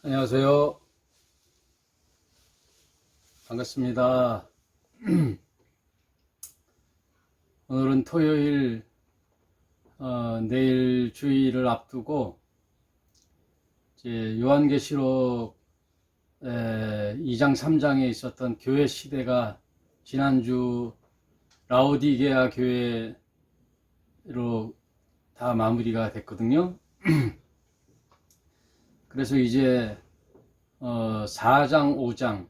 안녕하세요. 반갑습니다. 오늘은 토요일, 내일 주일을 앞두고 이제 요한계시록 2장 3장에 있었던 교회 시대가 지난주 라오디게아 교회로 다 마무리가 됐거든요. 그래서 이제 4장, 5장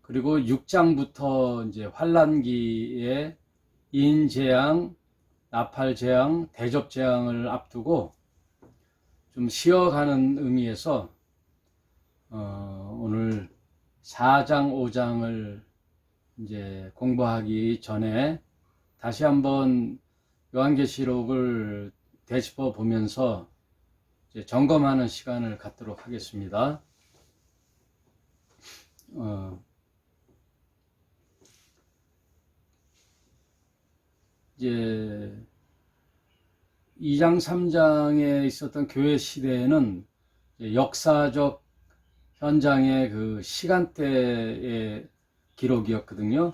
그리고 6장부터 이제 환란기에 인재앙, 나팔재앙, 대접재앙을 앞두고 좀 쉬어가는 의미에서 오늘 4장, 5장을 이제 공부하기 전에 다시 한번 요한계시록을 되짚어 보면서 이제 점검하는 시간을 갖도록 하겠습니다. 이제 2장, 3장에 있었던 교회 시대에는 역사적 현장의 그 시간대의 기록이었거든요.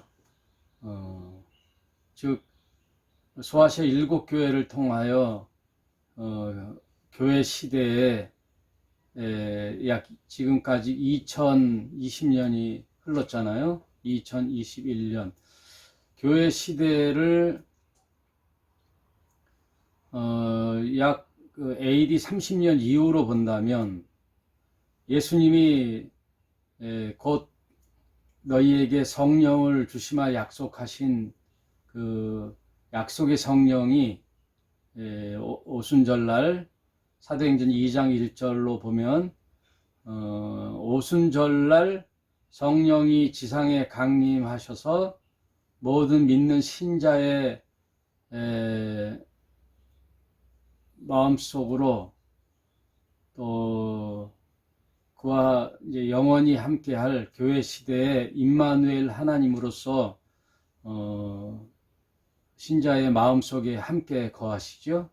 즉 소아시아 7교회를 통하여 교회 시대에 약 지금까지 2020년이 흘렀잖아요. 2021년 교회 시대를 약 AD 30년 이후로 본다면 예수님이 곧 너희에게 성령을 주시마 약속하신 그 약속의 성령이 오순절날 사도행전 2장 1절로 보면 오순절날 성령이 지상에 강림하셔서 모든 믿는 신자의 마음속으로 또 그와 이제 영원히 함께할 교회 시대의 임마누엘 하나님으로서 신자의 마음속에 함께 거하시죠.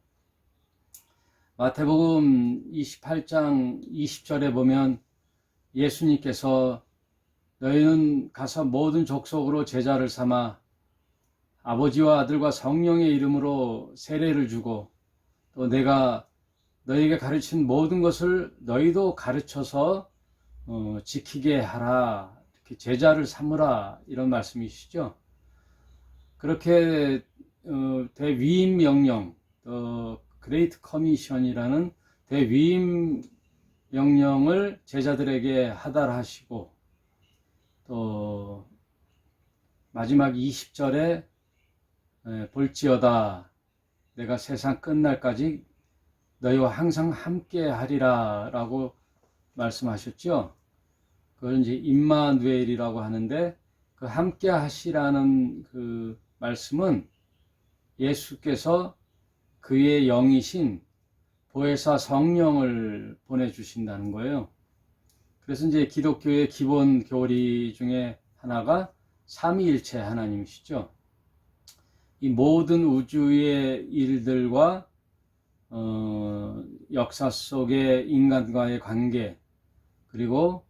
마태복음 28장 20절에 보면 예수님께서 너희는 가서 모든 족속으로 제자를 삼아 아버지와 아들과 성령의 이름으로 세례를 주고 또 내가 너희에게 가르친 모든 것을 너희도 가르쳐서 지키게 하라, 이렇게 제자를 삼으라, 이런 말씀이시죠. 그렇게 대위임 명령, 그레이트 커미션이라는 대위임 명령을 제자들에게 하달하시고 또 마지막 20절에 볼지어다 내가 세상 끝날까지 너희와 항상 함께 하리라 라고 말씀하셨죠. 그걸 이제 임마누엘이라고 하는데 그 함께 하시라는 그 말씀은 예수께서 그의 영이신 보혜사 성령을 보내주신다는 거예요. 그래서 이제 기독교의 기본 교리 중에 하나가 삼위일체 하나님이시죠. 이 모든 우주의 일들과 역사 속의 인간과의 관계 그리고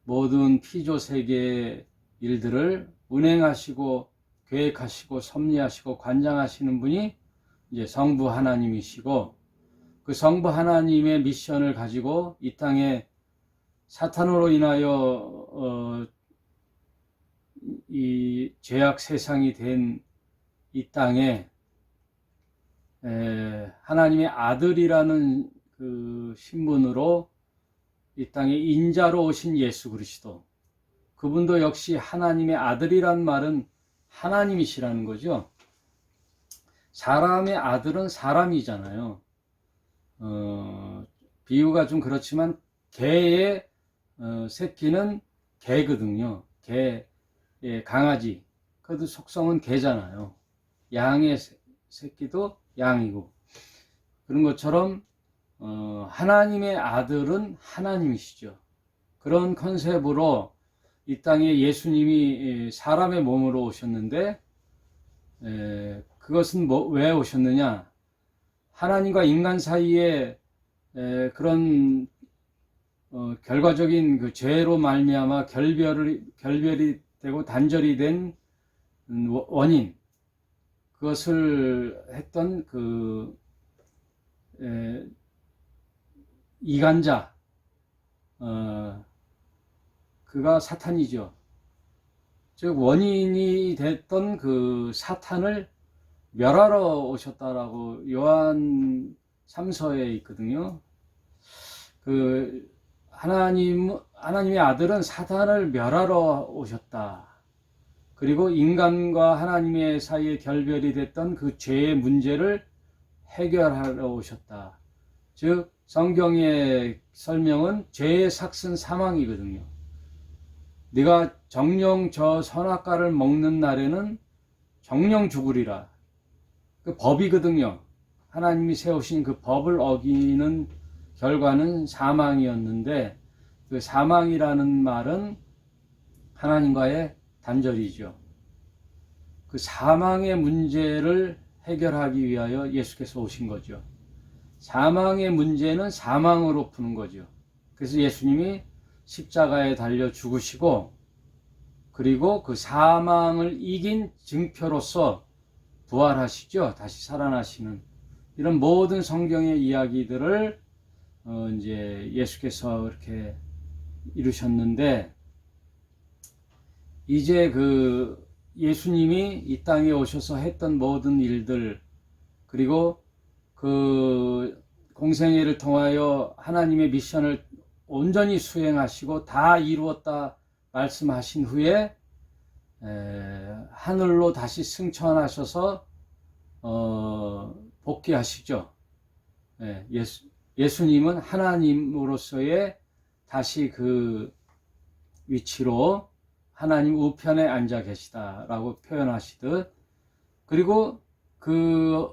모든 피조 세계의 일들을 운행하시고 계획하시고 섭리하시고 관장하시는 분이 이제 성부 하나님이시고 그 성부 하나님의 미션을 가지고 이 땅에 사탄으로 인하여 이 죄악 세상이 된 이 땅에 하나님의 아들이라는 그 신분으로 이 땅에 인자로 오신 예수 그리스도, 그분도 역시 하나님의 아들이란 말은 하나님이시라는 거죠. 사람의 아들은 사람이잖아요. 비유가 좀 그렇지만 개의 새끼는 개거든요. 강아지, 그래도 속성은 개잖아요. 양의 새끼도 양이고, 그런 것처럼 하나님의 아들은 하나님이시죠. 그런 컨셉으로 이 땅에 예수님이 사람의 몸으로 오셨는데 그것은 왜 오셨느냐? 하나님과 인간 사이에 그런 결과적인 그 죄로 말미암아 결별이 되고 단절이 된 원인, 그것을 했던 그 이간자, 그가 사탄이죠. 즉 원인이 됐던 그 사탄을 멸하러 오셨다라고 요한 3서에 있거든요. 그 하나님의 아들은 사탄을 멸하러 오셨다. 그리고 인간과 하나님의 사이에 결별이 됐던 그 죄의 문제를 해결하러 오셨다. 즉 성경의 설명은 죄의 삭은 사망이거든요. 네가 정령 저 선악과를 먹는 날에는 정령 죽으리라. 그 법이거든요. 하나님이 세우신 그 법을 어기는 결과는 사망이었는데, 그 사망이라는 말은 하나님과의 단절이죠. 그 사망의 문제를 해결하기 위하여 예수께서 오신 거죠. 사망의 문제는 사망으로 푸는 거죠. 그래서 예수님이 십자가에 달려 죽으시고, 그리고 그 사망을 이긴 증표로서 부활하시죠. 다시 살아나시는 이런 모든 성경의 이야기들을 이제 예수께서 이렇게 이루셨는데, 이제 그 예수님이 이 땅에 오셔서 했던 모든 일들, 그리고 그 공생애를 통하여 하나님의 미션을 온전히 수행하시고 다 이루었다 말씀하신 후에 하늘로 다시 승천하셔서 복귀하시죠. 예수님은 하나님으로서의 다시 그 위치로 하나님 우편에 앉아 계시다라고 표현하시듯, 그리고 그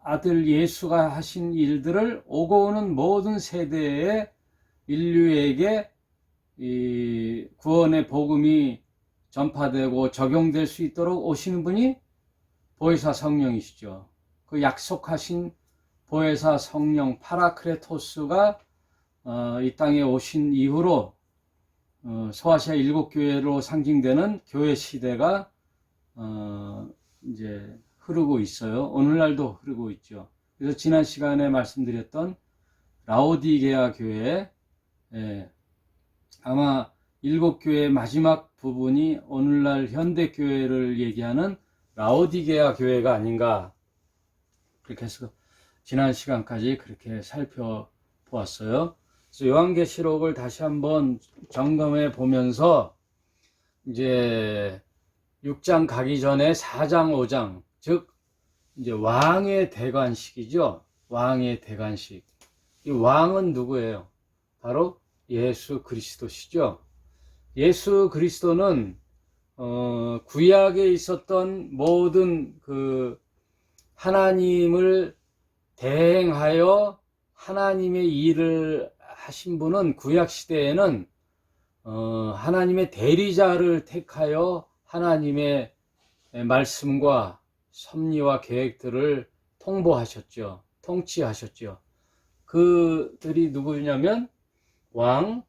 아들 예수가 하신 일들을 오고 오는 모든 세대의 인류에게 이 구원의 복음이 전파되고 적용될 수 있도록 오시는 분이 보혜사 성령이시죠. 그 약속하신 보혜사 성령 파라크레토스가 이 땅에 오신 이후로 소아시아 7교회로 상징되는 교회 시대가 이제 흐르고 있어요. 오늘날도 흐르고 있죠. 그래서 지난 시간에 말씀드렸던 라오디게아 교회, 아마 7교회의 마지막 부분이 오늘날 현대교회를 얘기하는 라오디게아 교회가 아닌가, 그렇게 해서 지난 시간까지 그렇게 살펴보았어요. 그래서 요한계시록을 다시 한번 점검해 보면서 이제 6장 가기 전에 4장, 5장, 즉 이제 왕의 대관식이죠. 왕의 대관식. 이 왕은 누구예요? 바로 예수 그리스도시죠. 예수 그리스도는 구약에 있었던 모든 그 하나님을 대행하여 하나님의 일을 하신 분은 구약 시대에는 하나님의 대리자를 택하여 하나님의 말씀과 섭리와 계획들을 통보하셨죠. 통치하셨죠. 그들이 누구냐면 왕,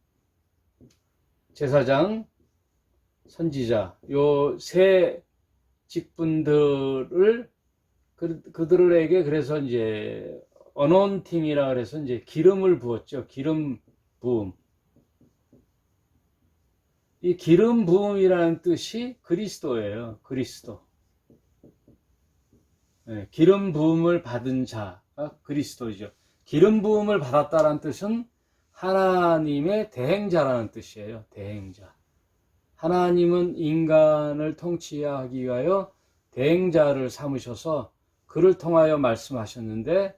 제사장, 선지자, 요 세 직분들을 그들에게 그래서 이제 어논팅이라 그래서 이제 기름을 부었죠. 기름 부음. 이 기름 부음이라는 뜻이 그리스도예요. 그리스도. 기름 부음을 받은 자가 그리스도죠. 기름 부음을 받았다라는 뜻은 하나님의 대행자라는 뜻이에요. 대행자. 하나님은 인간을 통치하기 위하여 대행자를 삼으셔서 그를 통하여 말씀하셨는데,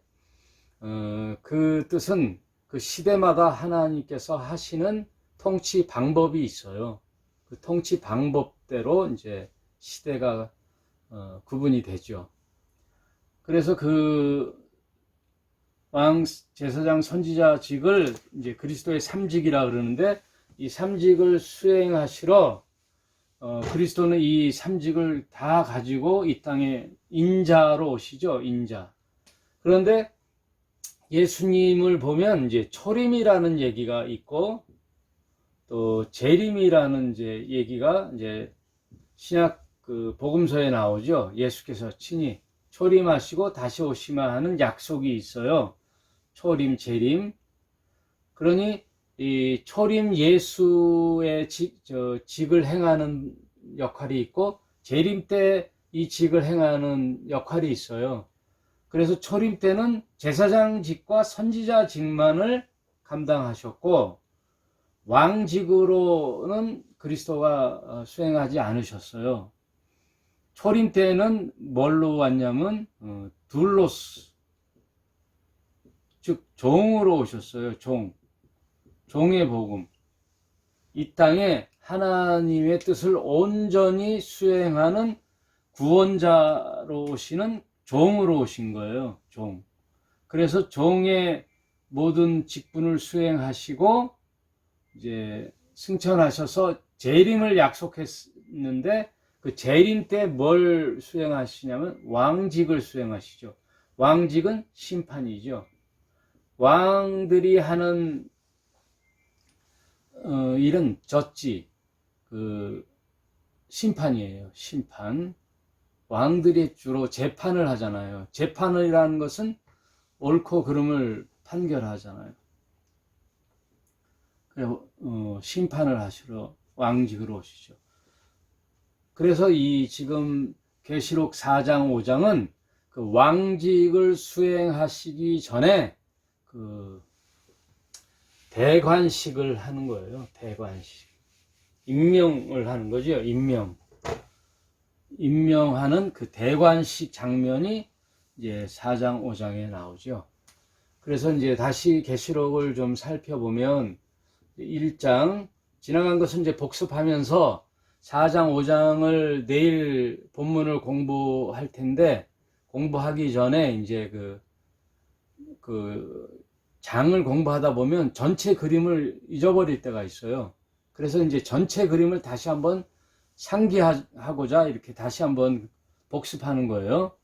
그 뜻은 그 시대마다 하나님께서 하시는 통치 방법이 있어요. 그 통치 방법대로 이제 시대가 구분이 되죠. 그래서 그 왕, 제사장, 선지자직을 이제 그리스도의 삼직이라 그러는데, 이 삼직을 수행하시러 그리스도는 이 삼직을 다 가지고 이 땅에 인자로 오시죠. 인자. 그런데 예수님을 보면 이제 초림이라는 얘기가 있고 또 재림이라는 이제 얘기가 이제 신약 그 복음서에 나오죠. 예수께서 친히 초림하시고 다시 오시마 하는 약속이 있어요. 초림, 재림. 그러니 이 초림 예수의 직을 행하는 역할이 있고 재림 때 이 직을 행하는 역할이 있어요. 그래서 초림 때는 제사장직과 선지자직만을 감당하셨고 왕직으로는 그리스도가 수행하지 않으셨어요. 초림 때는 뭘로 왔냐면 둘로스, 즉 종으로 오셨어요. 종의 복음. 이 땅에 하나님의 뜻을 온전히 수행하는 구원자로 오시는 종으로 오신 거예요. 종. 그래서 종의 모든 직분을 수행하시고 이제 승천하셔서 재림을 약속했는데 그 재림 때 뭘 수행하시냐면 왕직을 수행하시죠. 왕직은 심판이죠. 왕들이 하는 일은 젖지 그 심판이에요. 심판. 왕들이 주로 재판을 하잖아요. 재판이라는 것은 옳고 그름을 판결하잖아요. 그래서 심판을 하시러 왕직으로 오시죠. 그래서 이 지금 계시록 4장 5장은 그 왕직을 수행하시기 전에 그 대관식을 하는 거예요. 대관식. 임명을 하는 거죠. 임명하는 그 대관식 장면이 이제 4장 5장에 나오죠. 그래서 이제 다시 계시록을 좀 살펴보면 1장 지나간 것은 이제 복습하면서 4장 5장을 내일 본문을 공부할 텐데 공부하기 전에 이제 그 장을 공부하다 보면 전체 그림을 잊어버릴 때가 있어요. 그래서 이제 전체 그림을 다시 한번 상기하고자 이렇게 다시 한번 복습하는 거예요.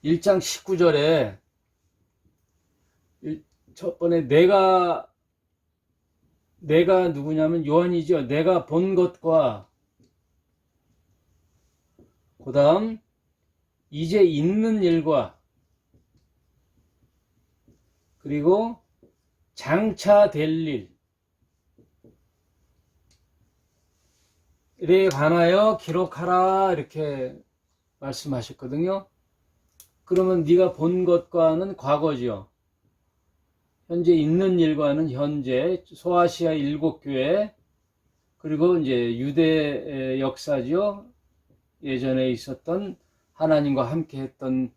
1장 19절에 첫 번에 내가 누구냐면 요한이죠. 내가 본 것과 그 다음 이제 있는 일과 그리고 장차 될 일에 관하여 기록하라 이렇게 말씀하셨거든요. 그러면 네가 본 것과는 과거지요. 현재 있는 일과는 현재 소아시아 7교회 그리고 이제 유대 역사지요. 예전에 있었던 하나님과 함께 했던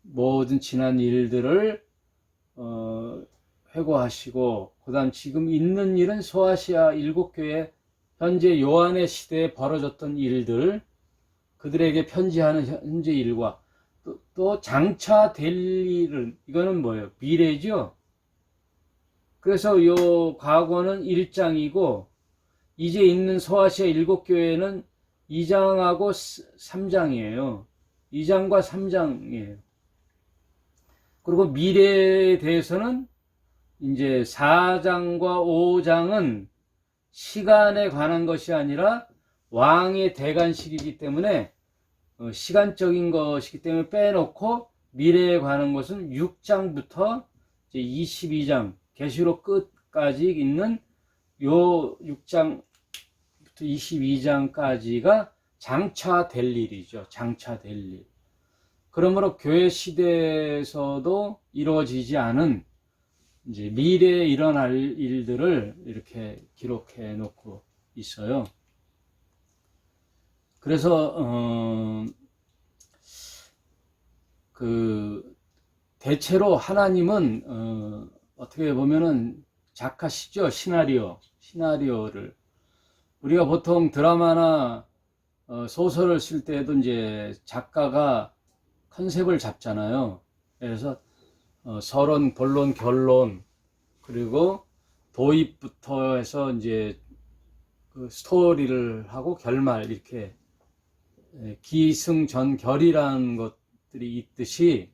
모든 지난 일들을 회고하시고 그 다음 지금 있는 일은 소아시아 7교회 현재 요한의 시대에 벌어졌던 일들 그들에게 편지하는 현재 일과 또 장차 될 일은 이거는 뭐예요? 미래죠. 그래서 요 과거는 1장이고 이제 있는 소아시아 7교회는 2장하고 3장이에요. 2장과 3장이에요. 그리고 미래에 대해서는 이제 4장과 5장은 시간에 관한 것이 아니라 왕의 대관식이기 때문에 시간적인 것이기 때문에 빼놓고 미래에 관한 것은 6장부터 이제 22장 계시록 끝까지 있는 요 6장부터 22장까지가 장차 될 일이죠. 장차 될 일. 그러므로 교회 시대에서도 이루어지지 않은 이제 미래에 일어날 일들을 이렇게 기록해 놓고 있어요. 그래서 대체로 하나님은 어떻게 보면은 작가시죠. 시나리오를 우리가 보통 드라마나 소설을 쓸 때도 이제 작가가 컨셉을 잡잖아요. 그래서 서론, 본론, 결론 그리고 도입부터 해서 이제 그 스토리를 하고 결말 이렇게 기승전결이라는 것들이 있듯이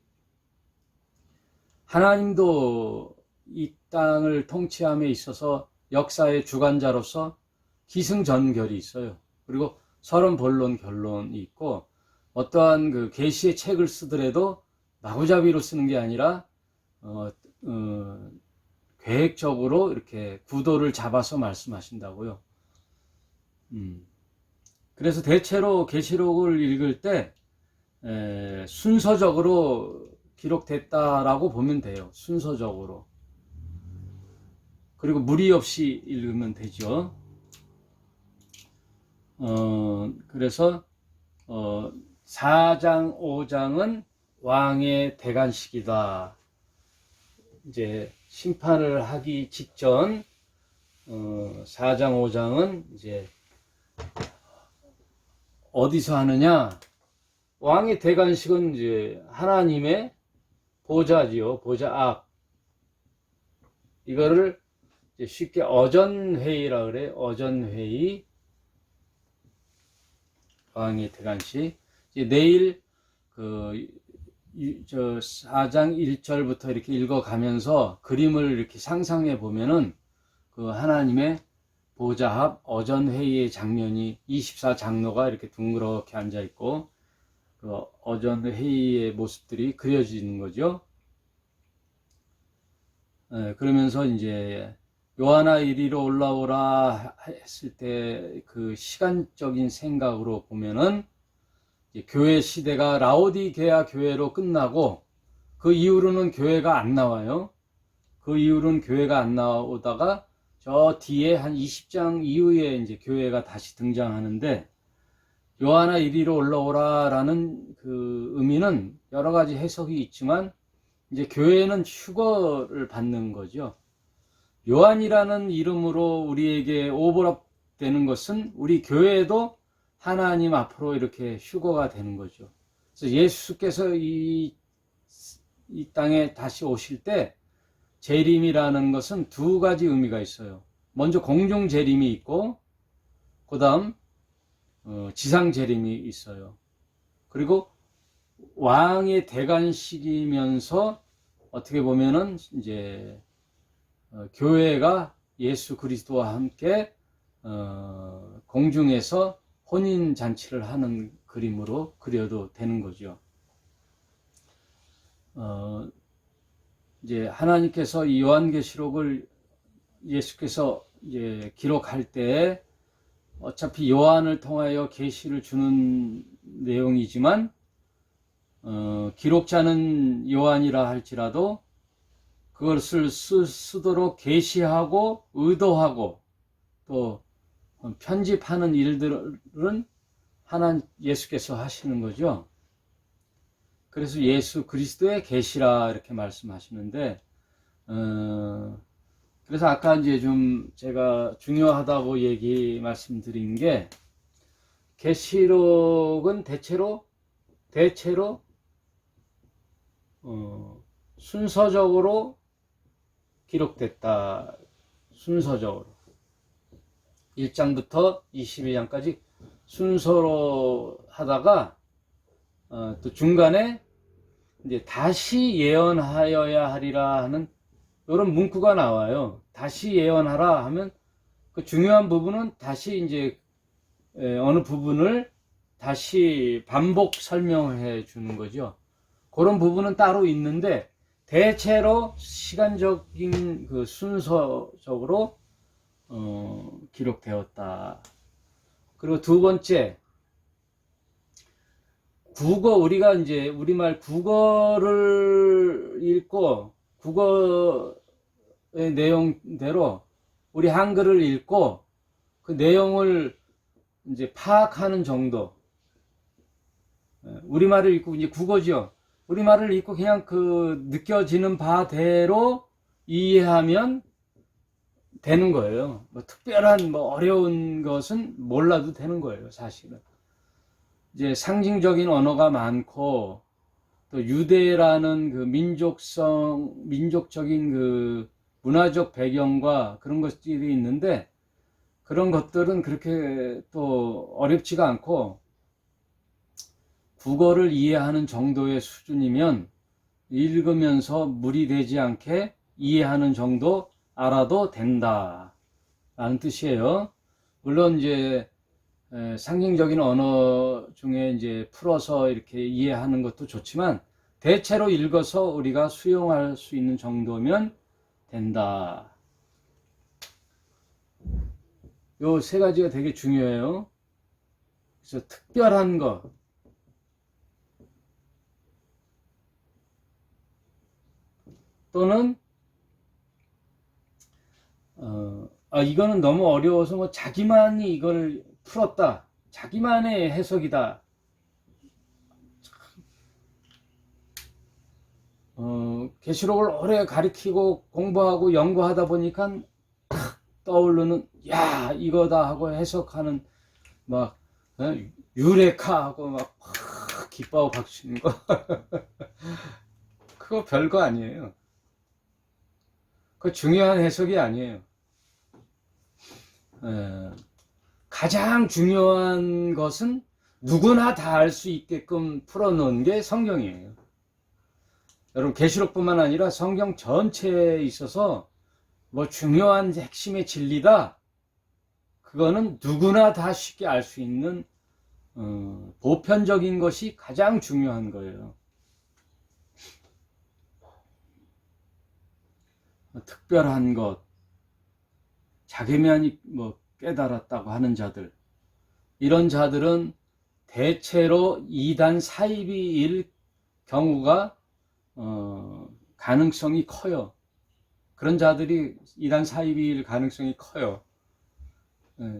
하나님도 이 땅을 통치함에 있어서 역사의 주관자로서 기승전결이 있어요. 그리고 서론, 본론, 결론이 있고, 어떠한 그 계시의 책을 쓰더라도 마구잡이로 쓰는 게 아니라 계획적으로 이렇게 구도를 잡아서 말씀하신다고요. 그래서 대체로 계시록을 읽을 때 순서적으로 기록됐다라고 보면 돼요. 순서적으로. 그리고 무리 없이 읽으면 되죠. 그래서 4장, 5장은 왕의 대관식이다. 이제 심판을 하기 직전 4장, 5장은 이제 어디서 하느냐? 왕의 대관식은 이제 하나님의 보좌지요. 보좌 앞. 이거를 이제 쉽게 어전회의라 그래. 어전회의. 왕의 대관식. 이제 내일 그 4장 1절부터 이렇게 읽어가면서 그림을 이렇게 상상해 보면은 그 하나님의 보좌 앞 어전회의의 장면이 24장로가 이렇게 둥그렇게 앉아 있고 그 어전회의의 모습들이 그려지는 거죠. 그러면서 이제 요한아 이리로 올라오라 했을 때 그 시간적인 생각으로 보면은 교회 시대가 라오디게아 교회로 끝나고 그 이후로는 교회가 안 나와요. 그 이후로는 교회가 안 나오다가 저 뒤에 한 20장 이후에 이제 교회가 다시 등장하는데 요한아 이리로 올라오라라는 그 의미는 여러 가지 해석이 있지만 이제 교회는 휴거를 받는 거죠. 요한이라는 이름으로 우리에게 오버랩되는 것은 우리 교회도 하나님 앞으로 이렇게 휴거가 되는 거죠. 그래서 예수께서 이 땅에 다시 오실 때 재림이라는 것은 두 가지 의미가 있어요. 먼저 공중 재림이 있고 그 다음 지상 재림이 있어요. 그리고 왕의 대관식이면서 어떻게 보면은 이제 교회가 예수 그리스도와 함께 공중에서 혼인 잔치를 하는 그림으로 그려도 되는 거죠. 이제 하나님께서 이 요한계시록을 예수께서 이제 기록할 때 어차피 요한을 통하여 계시를 주는 내용이지만 기록자는 요한이라 할지라도 그것을 쓰도록 계시하고 의도하고 또 편집하는 일들은 예수께서 하시는 거죠. 그래서 예수 그리스도의 계시라 이렇게 말씀하시는데 그래서 아까 이제 좀 제가 중요하다고 말씀드린 게 계시록은 대체로 순서적으로 기록됐다. 순서적으로 1장부터 22장까지 순서로 하다가 또 중간에 이제 다시 예언하여야 하리라 하는 이런 문구가 나와요. 다시 예언하라 하면 그 중요한 부분은 다시 이제 어느 부분을 다시 반복 설명해 주는 거죠. 그런 부분은 따로 있는데 대체로 시간적인 그 순서적으로 기록되었다. 그리고 두 번째, 우리가 이제 우리말 국어를 읽고 국어의 내용대로 우리 한글을 읽고 그 내용을 이제 파악하는 정도. 우리말을 읽고 이제 국어죠. 우리말을 읽고 그냥 그 느껴지는 바대로 이해하면 되는 거예요. 뭐 특별한 어려운 것은 몰라도 되는 거예요, 사실은. 이제 상징적인 언어가 많고 또 유대라는 그 민족적인 그 문화적 배경과 그런 것들이 있는데 그런 것들은 그렇게 또 어렵지가 않고 국어를 이해하는 정도의 수준이면 읽으면서 무리되지 않게 이해하는 정도 알아도 된다 라는 뜻이에요. 물론 이제 상징적인 언어 중에 이제 풀어서 이렇게 이해하는 것도 좋지만 대체로 읽어서 우리가 수용할 수 있는 정도면 된다. 요 세 가지가 되게 중요해요. 그래서 특별한 것, 또는 이거는 너무 어려워서 뭐 자기만이 이걸 풀었다, 자기만의 해석이다. 계시록을 오래 가리키고 공부하고 연구하다 보니까 떠오르는 야 이거다 하고 해석하는 막 유레카 하고 막 기뻐하고 박수치는 거 그거 별거 아니에요. 그거 중요한 해석이 아니에요. 가장 중요한 것은 누구나 다 알 수 있게끔 풀어놓은 게 성경이에요. 여러분 계시록뿐만 아니라 성경 전체에 있어서 뭐 중요한 핵심의 진리다, 그거는 누구나 다 쉽게 알 수 있는 보편적인 것이 가장 중요한 거예요. 특별한 것, 자기만이 뭐 깨달았다고 하는 자들, 이런 자들은 대체로 이단 사입이일 경우가 가능성이 커요. 그런 자들이 이단 사입이일 가능성이 커요.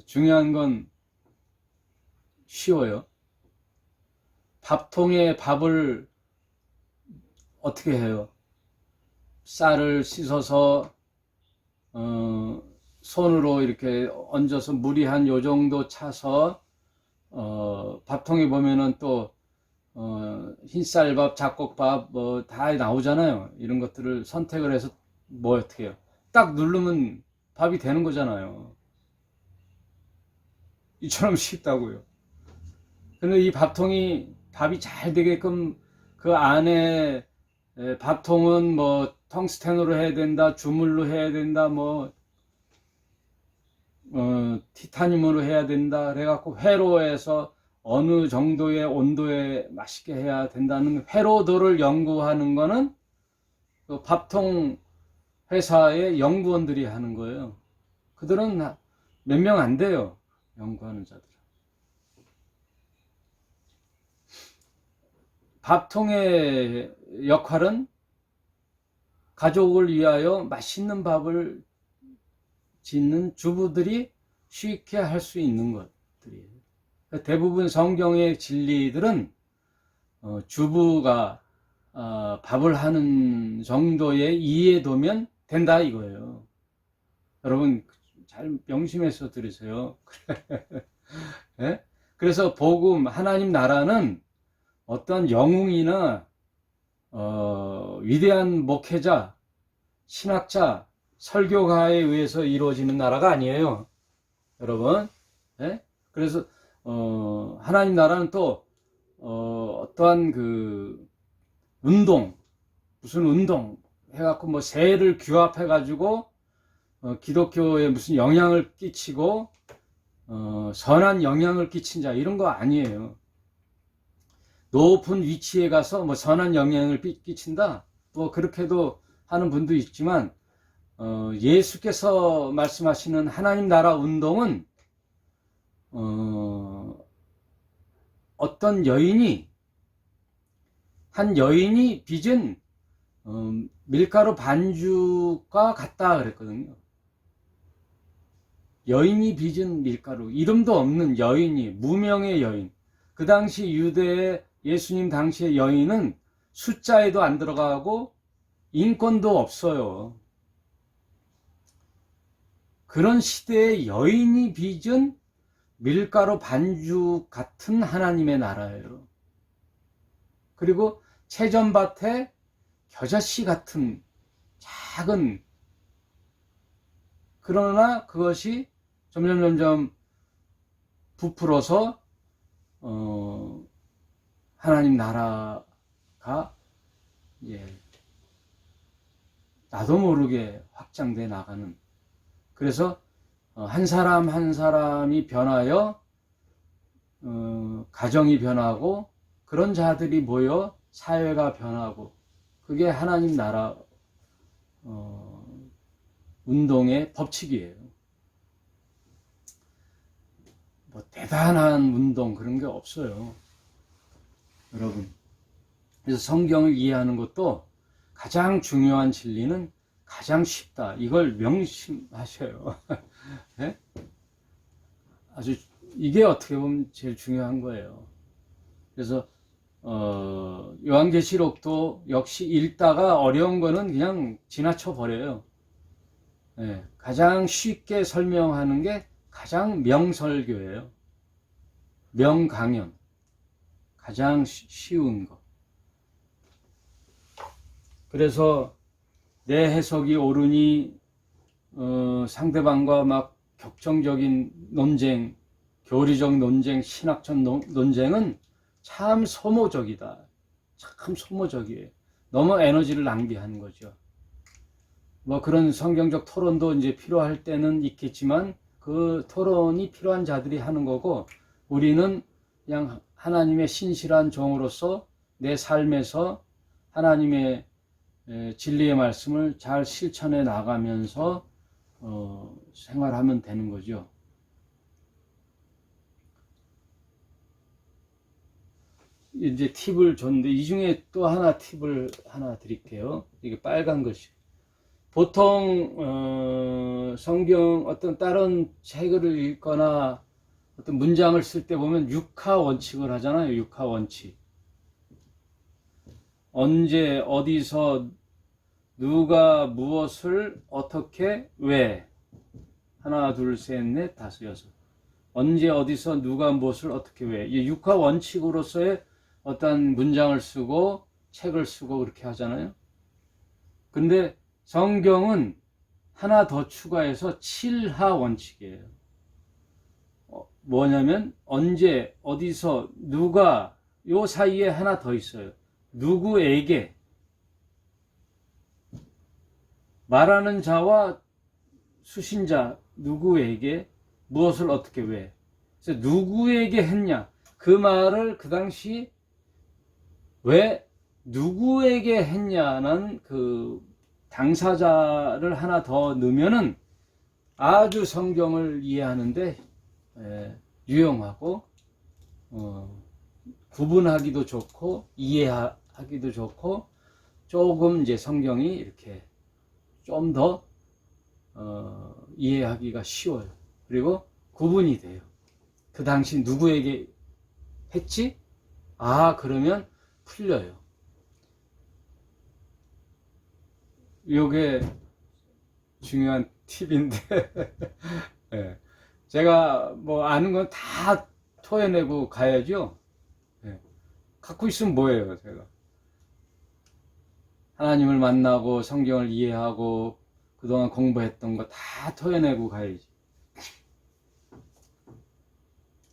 중요한 건 쉬워요. 밥통에 밥을 어떻게 해요? 쌀을 씻어서 손으로 이렇게 얹어서 물이 한 요 정도 차서 밥통에 보면은 또 흰쌀밥, 잡곡밥 뭐 다 나오잖아요. 이런 것들을 선택을 해서 뭐 어떻게 해요? 딱 누르면 밥이 되는 거잖아요. 이처럼 쉽다고요. 근데 이 밥통이 밥이 잘 되게끔 그 안에 밥통은 뭐 텅스텐으로 해야 된다, 주물로 해야 된다, 뭐 티타늄으로 해야 된다 그래갖고 회로에서 어느 정도의 온도에 맛있게 해야 된다는 회로도를 연구하는 거는 그 밥통 회사의 연구원들이 하는 거예요. 그들은 몇 명 안 돼요, 연구하는 자들. 밥통의 역할은 가족을 위하여 맛있는 밥을 짓는 주부들이 쉽게 할 수 있는 것들이에요. 대부분 성경의 진리들은 주부가 밥을 하는 정도의 이해도면 된다 이거예요. 여러분 잘 명심해서 들으세요. 네? 그래서 복음, 하나님 나라는 어떤 영웅이나 위대한 목회자, 신학자, 설교가에 의해서 이루어지는 나라가 아니에요, 여러분. 네? 그래서 하나님 나라는 또 어떠한 그 운동, 무슨 운동 해갖고 뭐 세를 규합해 가지고 기독교에 무슨 영향을 끼치고 선한 영향을 끼친 자 이런 거 아니에요. 높은 위치에 가서 뭐 선한 영향을 끼친다, 뭐 그렇게도 하는 분도 있지만 예수께서 말씀하시는 하나님 나라 운동은 어떤 한 여인이 빚은 밀가루 반죽과 같다 그랬거든요. 여인이 빚은 밀가루, 이름도 없는 여인이, 무명의 여인. 그 당시 유대의 예수님 당시의 여인은 숫자에도 안 들어가고 인권도 없어요. 그런 시대에 여인이 빚은 밀가루 반죽 같은 하나님의 나라예요. 그리고 채전밭에 겨자씨 같은 작은, 그러나 그것이 점점 부풀어서 하나님 나라가 이제 나도 모르게 확장돼 나가는. 그래서 한 사람 한 사람이 변하여 가정이 변하고 그런 자들이 모여 사회가 변하고, 그게 하나님 나라 운동의 법칙이에요. 뭐 대단한 운동 그런 게 없어요, 여러분. 그래서 성경을 이해하는 것도 가장 중요한 진리는 가장 쉽다. 이걸 명심하셔요. 네? 아주 이게 어떻게 보면 제일 중요한 거예요. 그래서 요한계시록도 역시 읽다가 어려운 거는 그냥 지나쳐 버려요. 네, 가장 쉽게 설명하는 게 가장 명설교예요. 명강연. 가장 쉬운 거. 그래서 내 해석이 옳으니 상대방과 막 격정적인 논쟁, 교리적 논쟁, 신학적 논쟁은 참 소모적이다. 참 소모적이에요. 너무 에너지를 낭비하는 거죠. 뭐 그런 성경적 토론도 이제 필요할 때는 있겠지만 그 토론이 필요한 자들이 하는 거고, 우리는 그냥 하나님의 신실한 종으로서 내 삶에서 하나님의 진리의 말씀을 잘 실천해 나가면서 생활하면 되는 거죠. 이제 팁을 줬는데 이 중에 또 하나 팁을 하나 드릴게요. 이게 빨간 것이. 보통 성경 어떤 다른 책을 읽거나 어떤 문장을 쓸 때 보면 육하 원칙을 하잖아요. 육하 원칙. 언제 어디서 누가 무엇을 어떻게 왜, 하나 둘 셋 넷 다섯 여섯, 언제 어디서 누가 무엇을 어떻게 왜, 이 육하 원칙으로서의 어떤 문장을 쓰고 책을 쓰고 그렇게 하잖아요. 근데 성경은 하나 더 추가해서 7하 원칙이에요. 뭐냐면 언제 어디서 누가, 요 사이에 하나 더 있어요. 누구에게, 말하는 자와 수신자 누구에게 무엇을 어떻게 왜. 그래서 누구에게 했냐, 그 말을 그 당시 왜 누구에게 했냐는 그 당사자를 하나 더 넣으면은 아주 성경을 이해하는데 유용하고 구분하기도 좋고 이해하기도 좋고, 조금 이제 성경이 이렇게 좀 더 이해하기가 쉬워요. 그리고 구분이 돼요. 그 당시 누구에게 했지? 아, 그러면 풀려요. 이게 중요한 팁인데 네. 제가 뭐 아는 건 다 토해내고 가야죠. 네. 갖고 있으면 뭐예요, 제가. 하나님을 만나고 성경을 이해하고 그동안 공부했던 거 다 토해내고 가야지.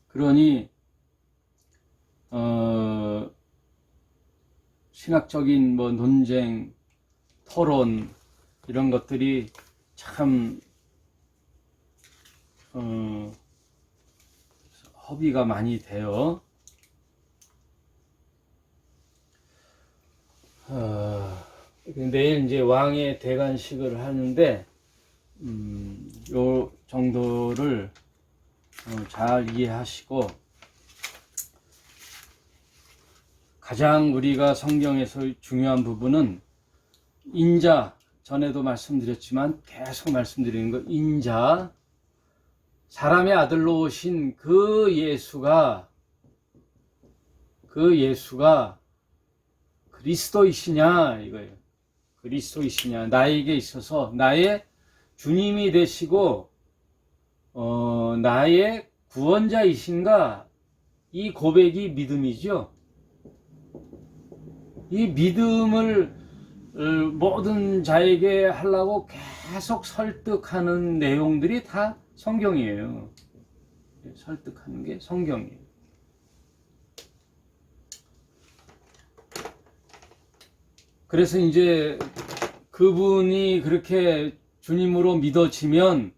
그러니 신학적인 뭐 논쟁, 토론 이런 것들이 참 허비가 많이 돼요. 내일 이제 왕의 대관식을 하는데 요 정도를 잘 이해하시고, 가장 우리가 성경에서 중요한 부분은 인자, 전에도 말씀드렸지만 계속 말씀드리는 거, 인자, 사람의 아들로 오신 그 예수가 그리스도이시냐 이거예요. 그리스도이시냐, 나에게 있어서 나의 주님이 되시고 나의 구원자이신가, 이 고백이 믿음이죠. 이 믿음을 모든 자에게 하려고 계속 설득하는 내용들이 다 성경이에요. 설득하는 게 성경이에요. 그래서 이제 그분이 그렇게 주님으로 믿어지면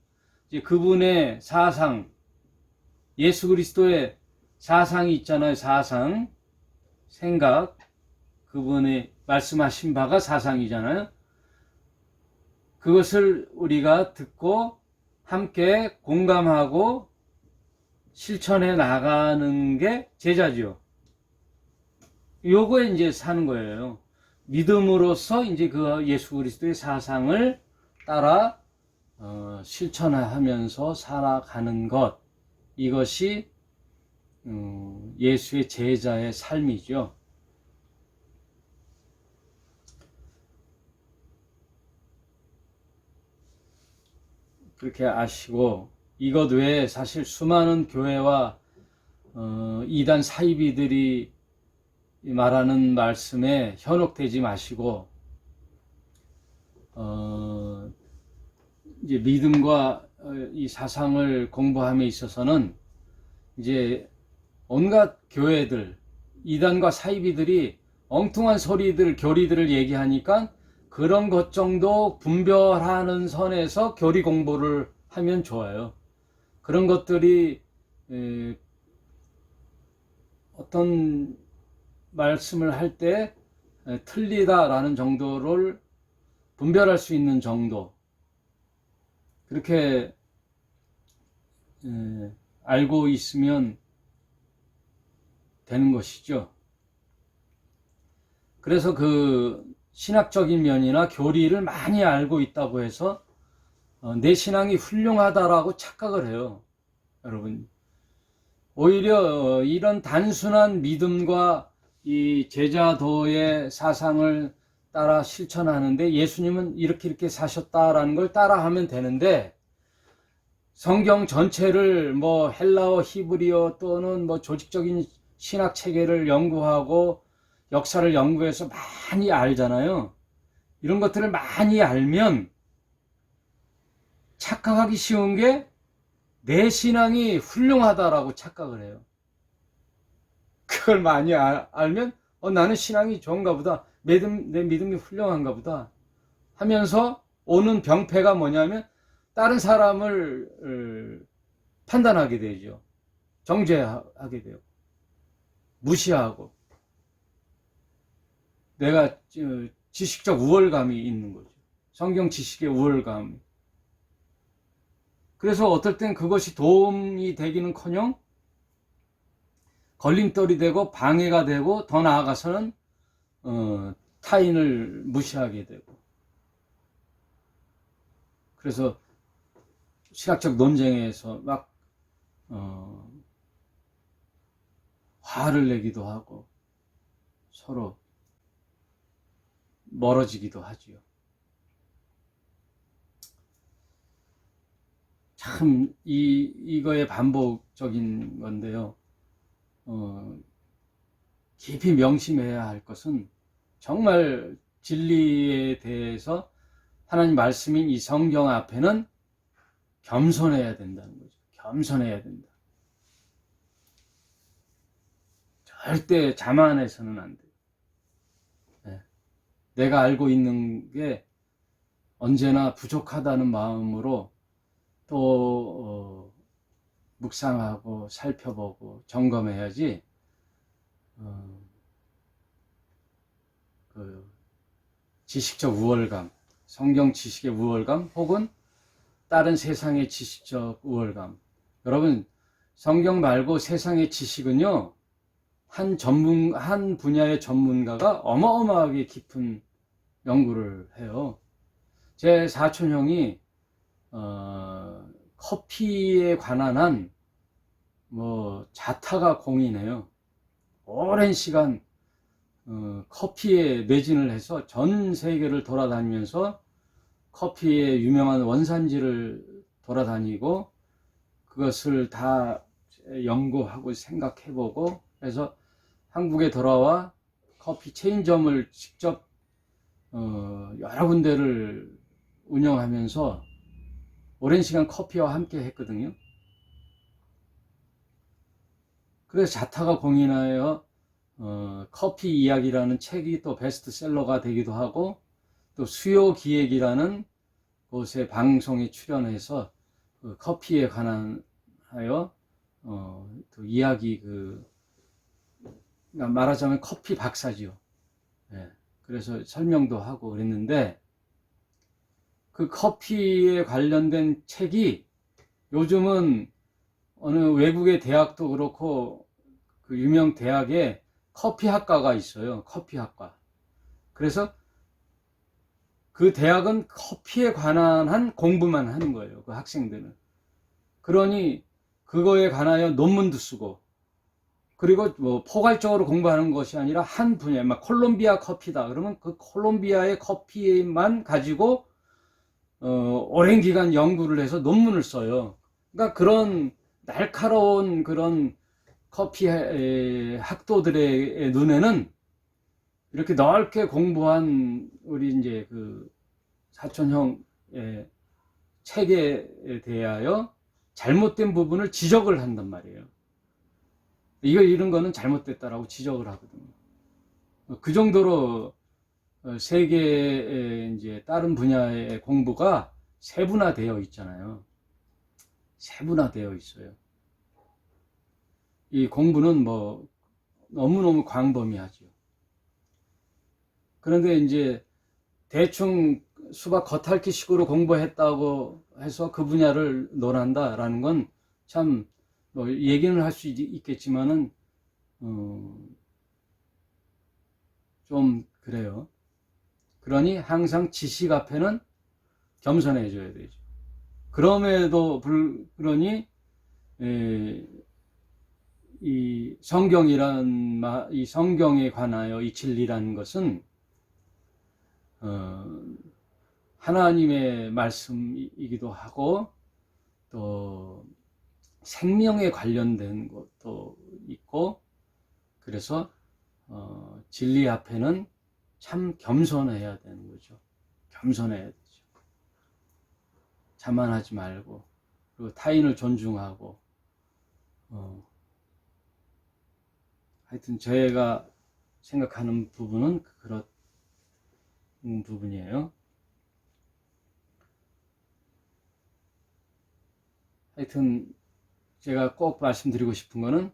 이제 그분의 사상, 예수 그리스도의 사상이 있잖아요. 사상, 생각, 그분이 말씀하신 바가 사상이잖아요. 그것을 우리가 듣고 함께 공감하고 실천해 나가는 게 제자지요. 요거에 이제 사는 거예요. 믿음으로써 이제 그 예수 그리스도의 사상을 따라 실천하면서 살아가는 것, 이것이 예수의 제자의 삶이죠. 그렇게 아시고, 이것 외에 사실 수많은 교회와 이단 사이비들이 말하는 말씀에 현혹되지 마시고, 이제 믿음과 이 사상을 공부함에 있어서는 이제 온갖 교회들, 이단과 사이비들이 엉뚱한 소리들, 교리들을 얘기하니까 그런 것 정도 분별하는 선에서 교리 공부를 하면 좋아요. 그런 것들이 어떤 말씀을 할 때 틀리다라는 정도를 분별할 수 있는 정도, 그렇게 알고 있으면 되는 것이죠. 그래서 그 신학적인 면이나 교리를 많이 알고 있다고 해서 내 신앙이 훌륭하다라고 착각을 해요. 여러분, 오히려 이런 단순한 믿음과 이 제자도의 사상을 따라 실천하는데, 예수님은 이렇게 사셨다라는 걸 따라하면 되는데, 성경 전체를 뭐 헬라어, 히브리어 또는 뭐 조직적인 신학 체계를 연구하고 역사를 연구해서 많이 알잖아요. 이런 것들을 많이 알면 착각하기 쉬운 게 내 신앙이 훌륭하다라고 착각을 해요. 그걸 많이 알면 나는 신앙이 좋은가 보다, 내 믿음이 훌륭한가 보다 하면서 오는 병폐가 뭐냐면 다른 사람을 판단하게 되죠. 정죄하게 돼요. 무시하고, 내가 지식적 우월감이 있는 거죠. 성경 지식의 우월감. 그래서 어떨 땐 그것이 도움이 되기는커녕 걸림돌이 되고 방해가 되고, 더 나아가서는 타인을 무시하게 되고, 그래서 신학적 논쟁에서 막 화를 내기도 하고 서로 멀어지기도 하지요. 참 이거의 반복적인 건데요. 깊이 명심해야 할 것은 정말 진리에 대해서 하나님 말씀인 이 성경 앞에는 겸손해야 된다는 거죠. 겸손해야 된다. 절대 자만해서는 안 돼요. 네. 내가 알고 있는 게 언제나 부족하다는 마음으로 또 묵상하고 살펴보고 점검해야지, 그 지식적 우월감, 성경 지식의 우월감, 혹은 다른 세상의 지식적 우월감. 여러분, 성경 말고 세상의 지식은요, 한 분야의 전문가가 어마어마하게 깊은 연구를 해요. 제 사촌 형이 커피에 관한 한 자타가 공인해요. 오랜 시간 커피에 매진을 해서 전 세계를 돌아다니면서 커피의 유명한 원산지를 돌아다니고 그것을 다 연구하고 생각해보고, 그래서 한국에 돌아와 커피 체인점을 직접 여러 군데를 운영하면서 오랜 시간 커피와 함께 했거든요. 그래서 자타가 공인하여 커피 이야기라는 책이 또 베스트셀러가 되기도 하고, 또 수요기획이라는 곳에 방송에 출연해서 그 커피에 관한 하여 또 이야기 그러니까 말하자면 커피 박사지요. 예, 그래서 설명도 하고 그랬는데 그 커피에 관련된 책이 요즘은 어느 외국의 대학도 그렇고 그 유명 대학에 커피학과가 있어요. 커피학과. 그래서 그 대학은 커피에 관한 한 공부만 하는 거예요. 그 학생들은. 그러니 그거에 관하여 논문도 쓰고 그리고 뭐 포괄적으로 공부하는 것이 아니라 한 분야, 막 콜롬비아 커피다. 그러면 그 콜롬비아의 커피만 가지고 오랜 기간 연구를 해서 논문을 써요. 그러니까 그런 날카로운 그런 커피 학도들의 눈에는 이렇게 넓게 공부한 우리 이제 그 사촌형의 책에 대하여 잘못된 부분을 지적을 한단 말이에요. 이런 거는 잘못됐다라고 지적을 하거든요. 그 정도로 세계의 이제 다른 분야의 공부가 세분화되어 있잖아요. 세분화되어 있어요. 이 공부는 뭐 너무너무 광범위하죠. 그런데 이제 대충 수박 겉핥기식으로 공부했다고 해서 그 분야를 논한다라는 건 참 뭐 얘기는 할 수 있겠지만은 좀 그래요. 그러니 항상 지식 앞에는 겸손해져야 되죠. 그럼에도 그러니 이 이 성경에 관하여 이 진리라는 것은 하나님의 말씀이기도 하고 또 생명에 관련된 것도 있고 그래서 진리 앞에는 참 겸손해야 되는 거죠. 겸손해야 되죠. 자만하지 말고 그리고 타인을 존중하고 하여튼 제가 생각하는 부분은 그런 부분이에요. 하여튼 제가 꼭 말씀드리고 싶은 거는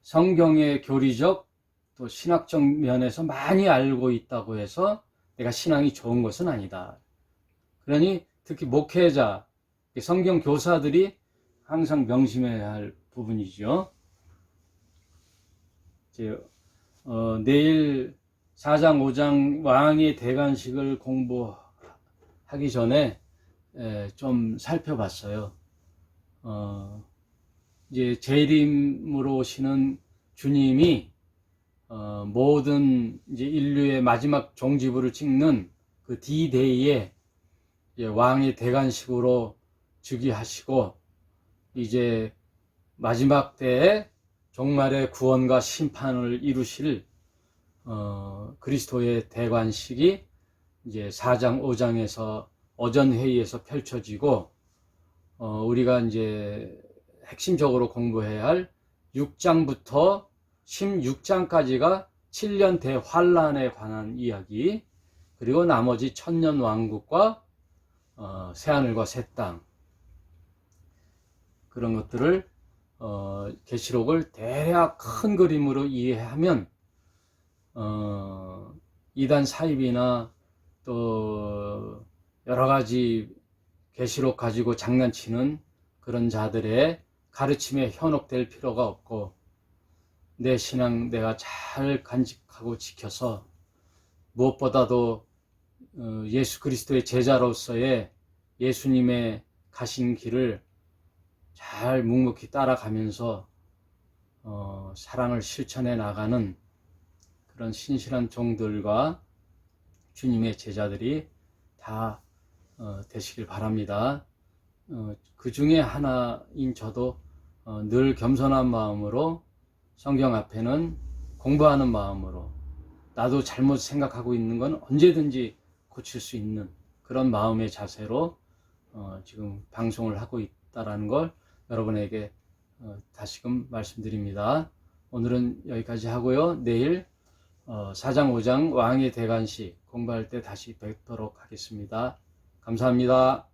성경의 교리적 또 신학적 면에서 많이 알고 있다고 해서 내가 신앙이 좋은 것은 아니다. 그러니 특히 목회자, 성경 교사들이 항상 명심해야 할 부분이죠. 내일 4장, 5장 왕의 대관식을 공부하기 전에 좀 살펴봤어요. 이제 재림으로 오시는 주님이 모든 이제 인류의 마지막 종지부를 찍는 그 D-Day에 왕의 대관식으로 즉위하시고 이제 마지막 때에 종말의 구원과 심판을 이루실 그리스도의 대관식이 이제 4장, 5장에서 어전회의에서 펼쳐지고 우리가 이제 핵심적으로 공부해야 할 6장부터 16장까지가 7년 대환란에 관한 이야기, 그리고 나머지 천년 왕국과 새하늘과 새 땅, 그런 것들을 계시록을 대략 큰 그림으로 이해하면 이단 사입이나 또 여러 가지 계시록 가지고 장난치는 그런 자들의 가르침에 현혹될 필요가 없고 내 신앙 내가 잘 간직하고 지켜서 무엇보다도 예수 그리스도의 제자로서의 예수님의 가신 길을 잘 묵묵히 따라가면서 사랑을 실천해 나가는 그런 신실한 종들과 주님의 제자들이 다 되시길 바랍니다. 그 중에 하나인 저도 늘 겸손한 마음으로 성경 앞에는 공부하는 마음으로 나도 잘못 생각하고 있는 건 언제든지 고칠 수 있는 그런 마음의 자세로 지금 방송을 하고 있다는 걸 여러분에게 다시금 말씀드립니다. 오늘은 여기까지 하고요. 내일 4장 5장 왕의 대관식 공부할 때 다시 뵙도록 하겠습니다. 감사합니다.